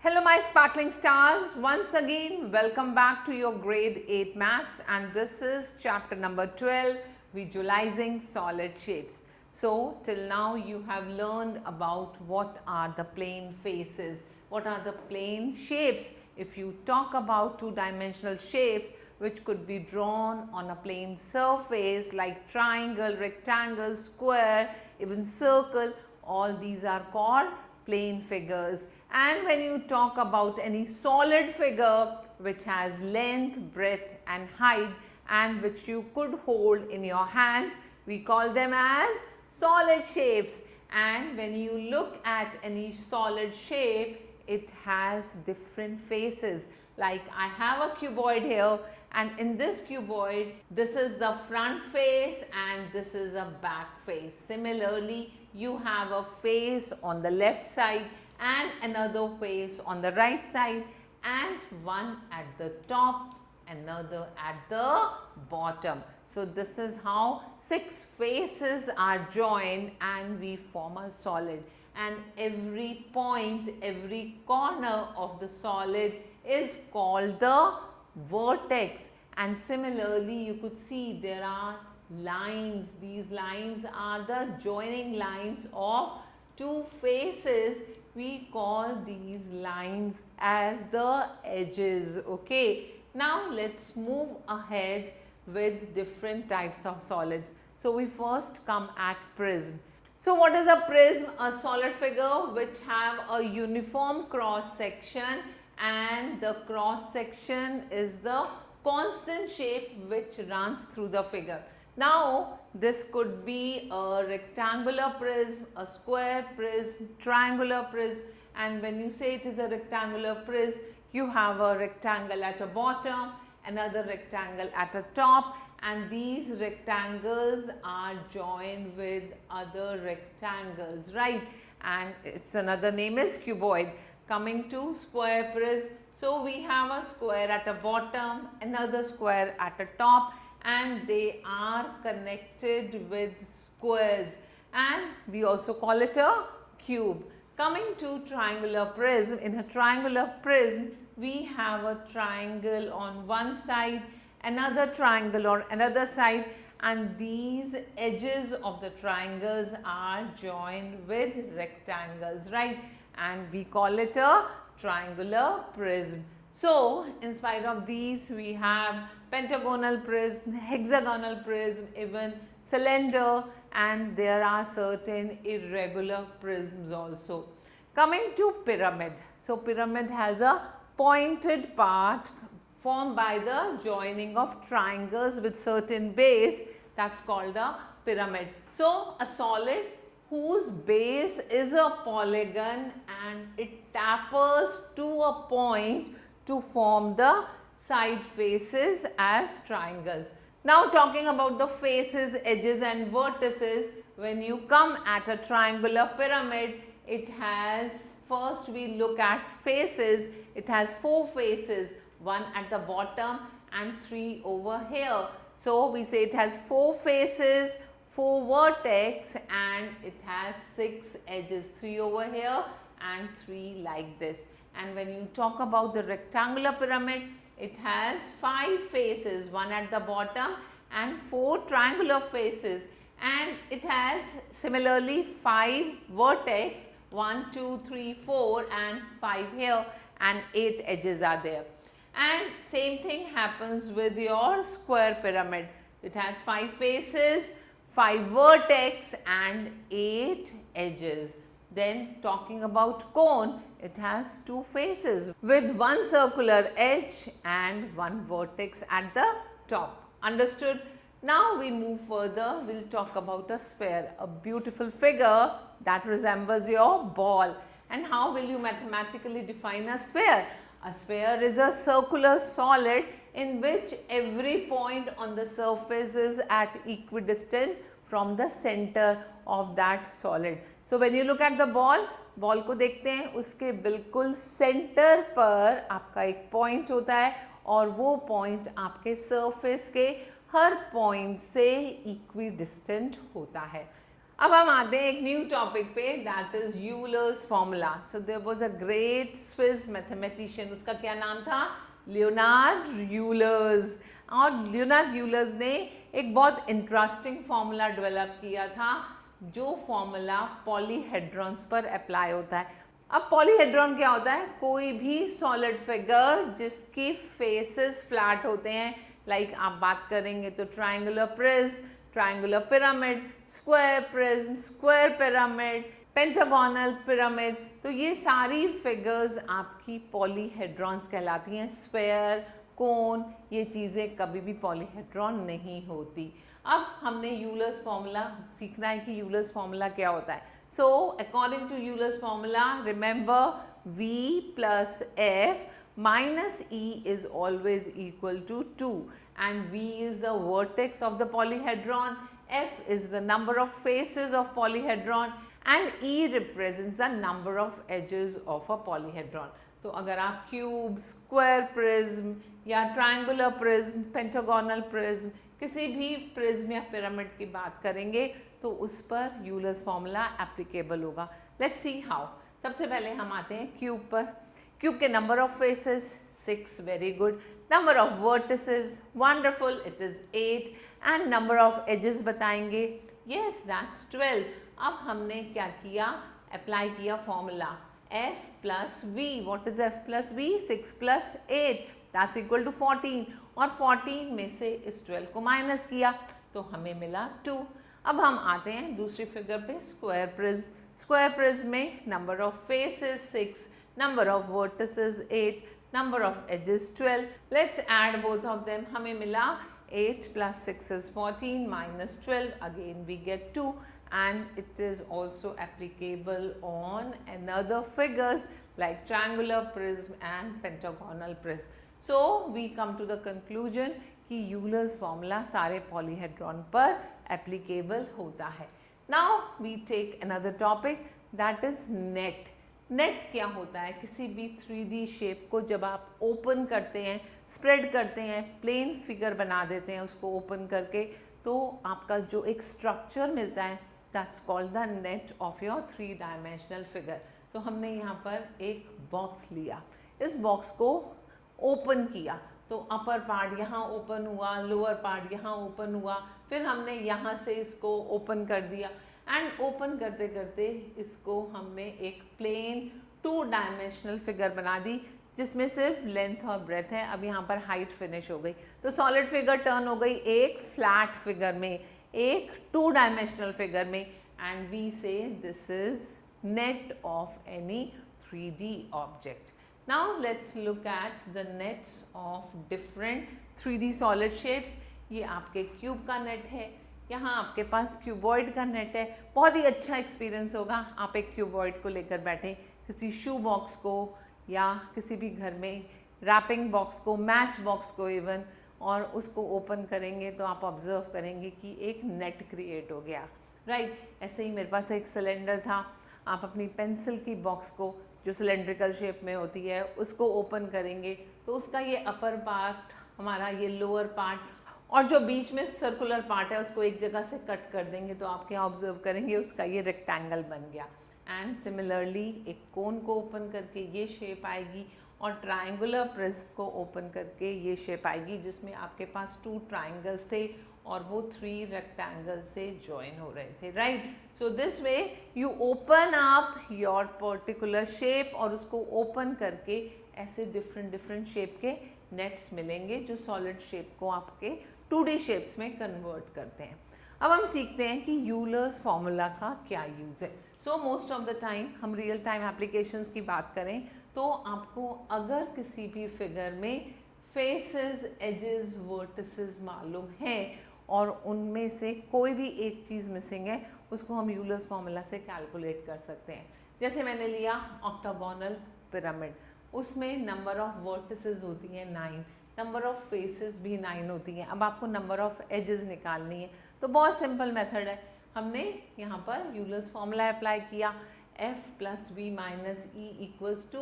Hello my sparkling stars, once again welcome back to your grade 8 maths, and this is chapter number 12, visualizing solid shapes. So till now you have learned about what are the plane faces, what are the plane shapes. If you talk about two-dimensional shapes which could be drawn on a plane surface like triangle, rectangle, square, even circle, all these are called plane figures. And when you talk about any solid figure which has length, breadth and height and which you could hold in your hands, we call them as solid shapes. And when you look at any solid shape, it has different faces. Like I have a cuboid here, and in this cuboid, this is the front face and this is a back face. Similarly, you have a face on the left side and another face on the right side, and one at the top, another at the bottom. So this is how 6 faces are joined and we form a solid, and every point, every corner of the solid is called the vertex. And similarly, you could see there are lines. These lines are the joining lines of two faces. We call these lines as the edges. Okay, now let's move ahead with different types of solids. So we first come at prism. So what is a prism? A solid figure which have a uniform cross section, and the cross section is the constant shape which runs through the figure. Now this could be a rectangular prism, a square prism, triangular prism, and when you say it is a rectangular prism, you have a rectangle at a bottom, another rectangle at a top, and these rectangles are joined with other rectangles, right? And its another name is cuboid. Coming to square prism, so we have a square at a bottom, another square at a top, and they are connected with squares, and we also call it a cube. Coming to triangular prism, in a triangular prism we have a triangle on one side, another triangle on another side, and these edges of the triangles are joined with rectangles, right? And we call it a triangular prism. So in spite of these, we have pentagonal prism, hexagonal prism, even cylinder, and there are certain irregular prisms also. Coming to pyramid. So pyramid has a pointed part formed by the joining of triangles with certain base, that's called a pyramid. So a solid whose base is a polygon and it tapers to a point to form the side faces as triangles. Now talking about the faces, edges and vertices, when you come at a triangular pyramid, it has, first we look at faces, it has 4 faces, 1 at the bottom and 3 over here. So we say it has 4 faces, 4 vertex, and it has 6 edges, 3 over here and 3 like this. And when you talk about the rectangular pyramid, it has 5 faces, 1 at the bottom and 4 triangular faces, and it has similarly 5 vertex, 1, 2, 3, 4 and 5 here, and 8 edges are there. And same thing happens with your square pyramid. It has 5 faces, 5 vertex and 8 edges. Then talking about cone, it has 2 faces with 1 circular edge and 1 vertex at the top. Understood? Now we move further, we will talk about a sphere, a beautiful figure that resembles your ball. And how will you mathematically define a sphere? A sphere is a circular solid in which every point on the surface is at equidistant from the center of that solid. So when you look at the ball, ball को देखते हैं, उसके बिल्कुल centre पर आपका एक point होता है और वो पॉइंट आपके सरफेस के हर पॉइंट से इक्विडिस्टेंट होता है. अब हम आते हैं एक न्यू टॉपिक पे, that is Euler's formula. So there was a great Swiss mathematician, उसका क्या नाम था? Leonhard Euler's. और लियोनार्ड यूलर्स ने एक बहुत इंटरेस्टिंग फॉर्मूला डेवलप किया था, जो फॉर्मूला पॉलीहेड्रॉन्स पर अप्लाई होता है. अब पॉलीहेड्रॉन क्या होता है? कोई भी सॉलिड फिगर जिसकी फेसेस फ्लैट होते हैं, लाइक आप बात करेंगे तो triangular prism, triangular pyramid, square prism, square pyramid, pentagonal pyramid. तो ये सारी फिगर्स आपकी पॉलीहेड्रॉन्स कहलाती हैं. स्फेयर, कोन, ये चीज़ें कभी भी पॉलीहेड्रॉन नहीं होती. अब हमने यूलर्स फॉर्मूला सीखना है कि यूलर्स फॉर्मूला क्या होता है. So according to Euler's formula, remember V plus F minus E is always equal to 2. And V is the vertex of the polyhedron, F is the number of faces of polyhedron and E represents the number of edges of a polyhedron. तो अगर आप cube, square prism या triangular prism, pentagonal prism, किसी भी prism या pyramid की बात करेंगे तो उस पर यूलर्स फॉर्मूला एप्लीकेबल होगा. Let's see how. सबसे पहले हम आते हैं क्यूब पर. क्यूब के number of faces 6, very good. Number of vertices, wonderful, it is 8. And number of edges बताएंगे, yes, that's 12. अब हमने क्या किया? अप्लाई किया formula F plus V. What is F plus V? 6 plus 8, that's equal to 14. और 14 में से इस 12 को माइनस किया तो हमें मिला 2. अब हम आते हैं दूसरी फिगर पे, स्क्वायर प्रिज्म. स्क्वायर प्रिज्म में number of faces 6, number of vertices 8, number of edges 12. Let's add both of them. हमें मिला 8 plus 6 is 14 minus 12, again we get 2, and it is also applicable on another figures like triangular prism and pentagonal prism. So we come to the conclusion कि Euler's formula सारे polyhedron पर applicable होता है. Now we take another topic, that is net. Net क्या होता है? किसी भी 3D शेप को जब आप ओपन करते हैं, स्प्रेड करते हैं, प्लेन फिगर बना देते हैं उसको ओपन करके, तो आपका जो एक स्ट्रक्चर मिलता है, that's called the net of your 3 dimensional figure. तो हमने यहाँ पर एक बॉक्स लिया, इस बॉक्स को ओपन किया तो अपर पार्ट यहाँ ओपन हुआ, लोअर पार्ट यहाँ ओपन हुआ, फिर हमने यहाँ से इसको ओपन कर दिया एंड ओपन करते करते इसको हमने एक प्लेन 2 डायमेंशनल फिगर बना दी जिसमें सिर्फ लेंथ और ब्रेथ है. अब यहाँ पर हाइट फिनिश हो गई तो सॉलिड फिगर टर्न हो गई एक फ्लैट फिगर में, एक 2 डायमेंशनल फिगर में, एंड वी से this is net of any 3D object. Now let's look at the nets of different 3D solid shapes. ये आपके क्यूब का नेट है, यहाँ आपके पास क्यूबॉइड का नेट है. बहुत ही अच्छा एक्सपीरियंस होगा, आप एक क्यूबॉइड को लेकर बैठे किसी शू बॉक्स को या किसी भी घर में रैपिंग बॉक्स को, मैच बॉक्स को इवन, और उसको ओपन करेंगे तो आप ऑब्जर्व करेंगे कि एक नेट क्रिएट हो गया. राइट, ऐसे ही मेरे पास एक सिलेंडर था. आप अपनी पेंसिल की बॉक्स को जो सिलेंड्रिकल शेप में होती है उसको ओपन करेंगे तो उसका ये अपर पार्ट, हमारा ये लोअर पार्ट, और जो बीच में सर्कुलर पार्ट है उसको एक जगह से कट कर देंगे तो आप क्या ऑब्जर्व करेंगे, उसका ये रेक्टेंगल बन गया. एंड सिमिलरली एक कोन को ओपन करके ये शेप आएगी और ट्रायंगुलर प्रिज्म को ओपन करके ये शेप आएगी जिसमें आपके पास 2 ट्रायंगल्स थे और वो 3 रेक्टेंगल से ज्वाइन हो रहे थे. Right, so this way you open up your particular shape और उसको ओपन करके ऐसे डिफरेंट शेप के नेट्स मिलेंगे जो सॉलिड शेप को आपके 2D शेप्स में कन्वर्ट करते हैं. अब हम सीखते हैं कि यूलर्स फॉर्मूला का क्या यूज़ है. So most of the time हम रियल टाइम एप्लीकेशंस की बात करें तो आपको अगर किसी भी फिगर में फेसेस, एजेस, वर्टिसेस मालूम हैं और उनमें से कोई भी एक चीज़ मिसिंग है, उसको हम यूलर्स फॉर्मूला से कैलकुलेट कर सकते हैं. जैसे मैंने लिया ऑक्टागोनल पिरामिड, उसमें नंबर ऑफ वर्टिसेस होती हैं 9, नंबर ऑफ फेसेस भी 9 होती हैं. अब आपको नंबर ऑफ एजेस निकालनी है तो बहुत सिंपल मेथड है. हमने यहाँ पर यूलर्स फॉर्मूला अप्लाई किया, F plus V minus E equals to,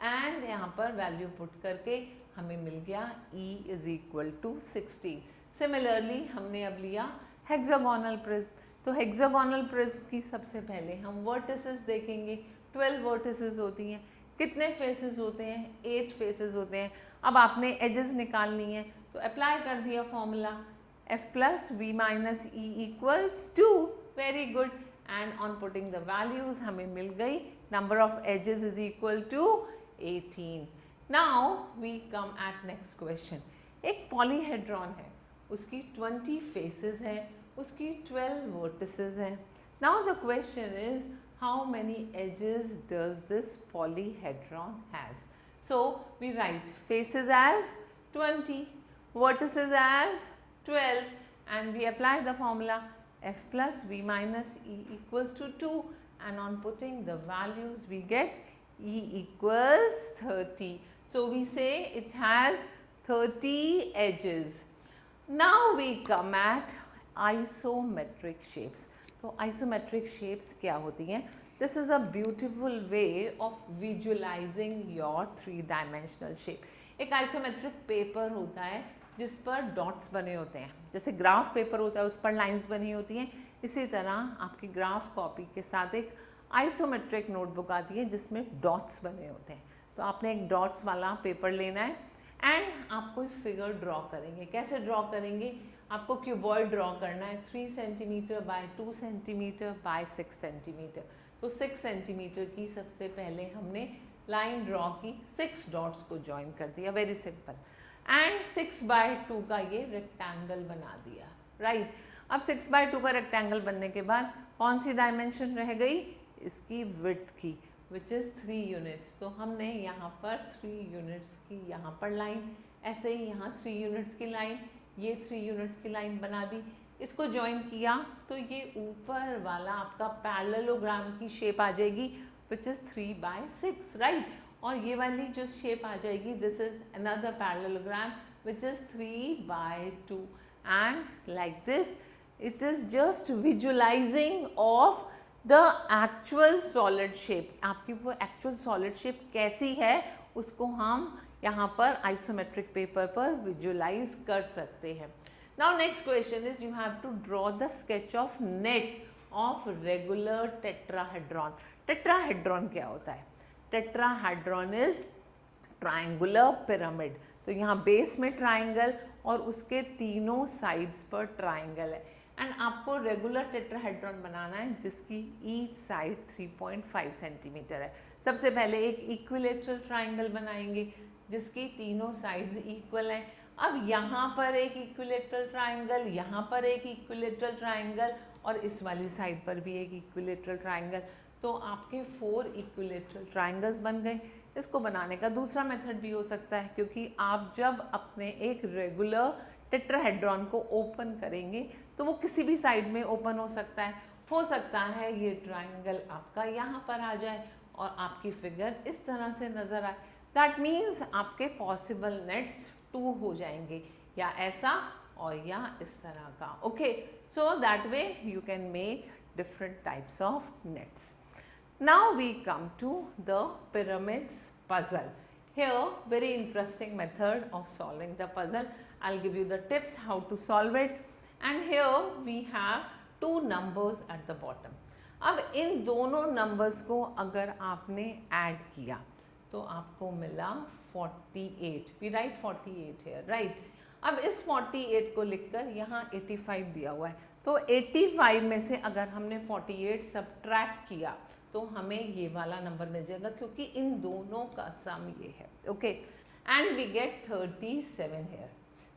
and यहाँ पर वैल्यू पुट करके हमें मिल गया E is equal to 16. Similarly हमने अब लिया हेक्सागोनल प्रिज्म. तो हेक्सागोनल प्रिज्म की सबसे पहले हम वर्टिसेस देखेंगे। 12 वर्टिसेस होती हैं। कितने फेसेस होते हैं? 8 फेसेस होते हैं। अब आपने एजेस निकालनी है तो अप्लाई कर दिया formula f plus v minus e equals 2, very good, and on putting the values हमें मिल गई number of edges is equal to 18। Now we come at next question. एक पॉलीहेड्रॉन है, उसकी 20 फेसेस है, उसकी 12 वर्टिसेस है। Now the question is how many edges does this polyhedron has? So we write faces as 20, vertices as 12, and we apply the formula f plus v minus e equals to 2, and on putting the values we get e equals 30. So we say it has 30 edges. Now we come at isometric shapes. तो isometric shapes क्या होती हैं? This is a beautiful way of visualising your 3 dimensional shape. एक isometric paper होता है जिस पर dots बने होते हैं, जैसे ग्राफ पेपर होता है उस पर लाइंस बनी होती हैं, इसी तरह आपकी ग्राफ कॉपी के साथ एक आइसोमेट्रिक नोटबुक आती है जिसमें डॉट्स बने होते हैं। तो आपने एक डॉट्स वाला पेपर लेना है एंड आप कोई फिगर ड्रॉ करेंगे। कैसे ड्रॉ करेंगे? आपको क्यूबॉइड ड्रॉ करना है 3 centimetre bye 2 centimetre bye 6 centimetre. तो 6 सेंटीमीटर की सबसे पहले हमने लाइन ड्रॉ की, 6 डॉट्स को ज्वाइन कर दिया, वेरी सिंपल, एंड 6/2 का ये रेक्टेंगल बना दिया, राइट। अब 6/2 का रेक्टेंगल बनने के बाद कौन सी डायमेंशन रह गई? इसकी विड्थ की, विच इज़ 3 यूनिट्स। तो हमने यहाँ पर 3 यूनिट्स की यहाँ पर लाइन, ऐसे ही यहाँ 3 यूनिट्स की लाइन, ये 3 यूनिट्स की लाइन बना दी, इसको ज्वाइन किया तो ये ऊपर वाला आपका पैरेललोग्राम की शेप आ जाएगी विच इज़ 3/6, राइट। और ये वाली जो शेप आ जाएगी this is another parallelogram which is 3/2, and like this it is just visualising of the actual solid shape. आपकी वो एक्चुअल सॉलिड शेप कैसी है उसको हम यहाँ पर आइसोमेट्रिक पेपर पर विजुअलाइज कर सकते हैं। Now next question is you have to draw the sketch of net of regular tetrahedron. Tetrahedron क्या होता है? Tetrahedron is triangular pyramid. तो यहाँ बेस में ट्रायंगल और उसके तीनों साइड्स पर ट्रायंगल है, एंड आपको रेगुलर टेट्राहेड्रॉन बनाना है जिसकी ईच साइड 3.5 सेंटीमीटर है। सबसे पहले एक इक्विलेटरल ट्रायंगल बनाएंगे जिसकी तीनों साइड्स इक्वल हैं। अब यहाँ पर एक इक्विलेटरल ट्रायंगल, यहाँ पर एक इक्विलेटरल ट्रायंगल और इस वाली साइड पर भी एक इक्विलेटरल ट्रायंगल। तो आपके 4 इक्विलेटरल ट्रायंगल्स बन गए। इसको बनाने का दूसरा मेथड भी हो सकता है, क्योंकि आप जब अपने एक रेगुलर टेट्राहेड्रॉन को ओपन करेंगे तो वो किसी भी साइड में ओपन हो सकता है ये ट्रायंगल आपका यहाँ पर आ जाए और आपकी फिगर इस तरह से नज़र आए। दैट मीन्स आपके पॉसिबल नेट्स 2 हो जाएंगे, या ऐसा और या इस तरह का, okay. So that way you can make different types of nets. Now we come to the pyramids puzzle. Here very interesting method of solving the puzzle. I'll give you the tips how to solve it, and here we have 2 numbers at the bottom. अब इन दोनों numbers को अगर आपने add किया तो आपको मिला 48. We write 48 here, right? अब इस 48 को लिखकर यहाँ 85 दिया हुआ है, तो 85 में से अगर हमने 48 सब्ट्रैक्ट किया तो हमें ये वाला नंबर मिल जाएगा, क्योंकि इन दोनों का सम ये है, okay. And we get 37 here.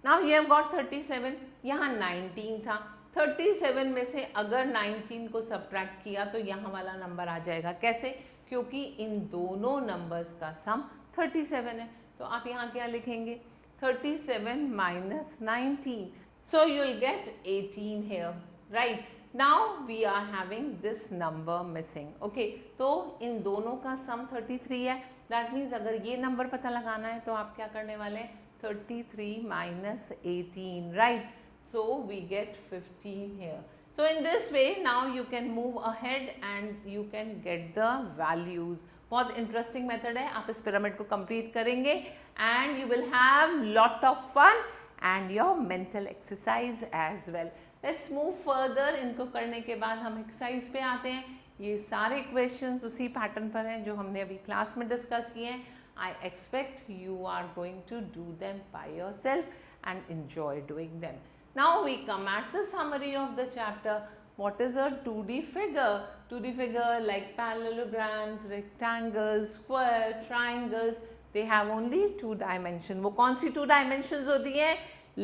Now you have got 37, यहाँ 19 था, 37 में से अगर 19 को सब्ट्रैक्ट किया तो यहाँ वाला नंबर आ जाएगा। कैसे? क्योंकि इन दोनों नंबर्स का सम 37 है। तो आप यहाँ क्या लिखेंगे? 37 minus 19. So you will get 18 here, right? Now we are having this number missing, okay? तो इन दोनों का सम 33 है। That means अगर ये नंबर पता लगाना है तो आप क्या करने वाले हैं? 33 minus 18, right? So we get 15 here. So in this way now you can move ahead and you can get the values. बहुत इंटरेस्टिंग मेथड है, आप इस पिरामिड को कंप्लीट करेंगे and you will have lot of fun and your mental exercise as well. Let's move further. इनको करने के बाद हम एक्सरसाइज पे आते हैं। ये सारे क्वेश्चंस उसी पैटर्न पर हैं जो हमने अभी क्लास में डिस्कस किए हैं। I expect you are going to do them by yourself and enjoy doing them. Now we come at the summary of the chapter. What is a 2D figure? 2D figure like parallelograms, rectangles, square, triangles, they have only 2 dimensions. वो कौन सी 2 dimensions होती हैं?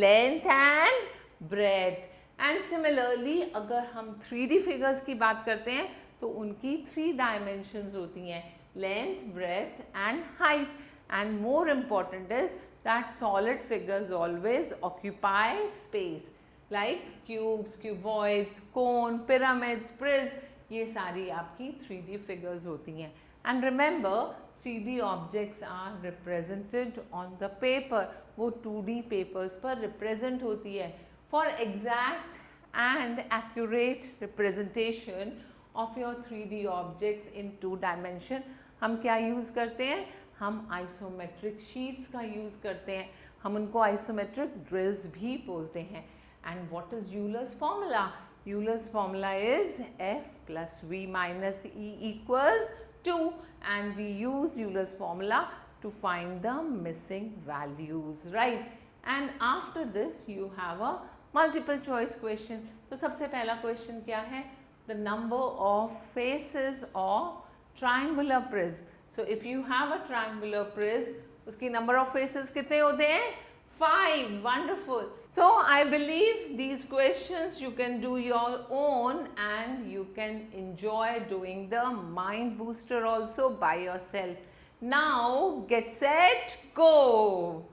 Length and breadth. And similarly अगर हम 3D figures की बात करते हैं तो उनकी 3 dimensions होती हैं, length, breadth and height. And more important is that solid figures always occupy space like cubes, cuboids, cone, pyramids, prism, ये सारी आपकी 3D figures होती हैं. And remember 3D objects are represented on the paper. वो 2D papers पर represent होती है. For exact and accurate representation of your 3D objects in 2 dimension हम क्या use करते हैं? हम आइसोमेट्रिक शीट्स का यूज़ करते हैं. हम उनको आइसोमेट्रिक ड्रिल्स भी बोलते हैं. And what is Euler's formula? Euler's formula is F plus V minus E equals 2 and we use Euler's formula to find the missing values, right? And after this you have a multiple choice question. तो सबसे पहला question क्या है? The number of faces of triangular prism. So if you have a triangular prism, उसकी number of faces कितने होते हैं? 5. Wonderful. So I believe these questions you can do your own and you can enjoy doing the mind booster also by yourself. Now get set, go.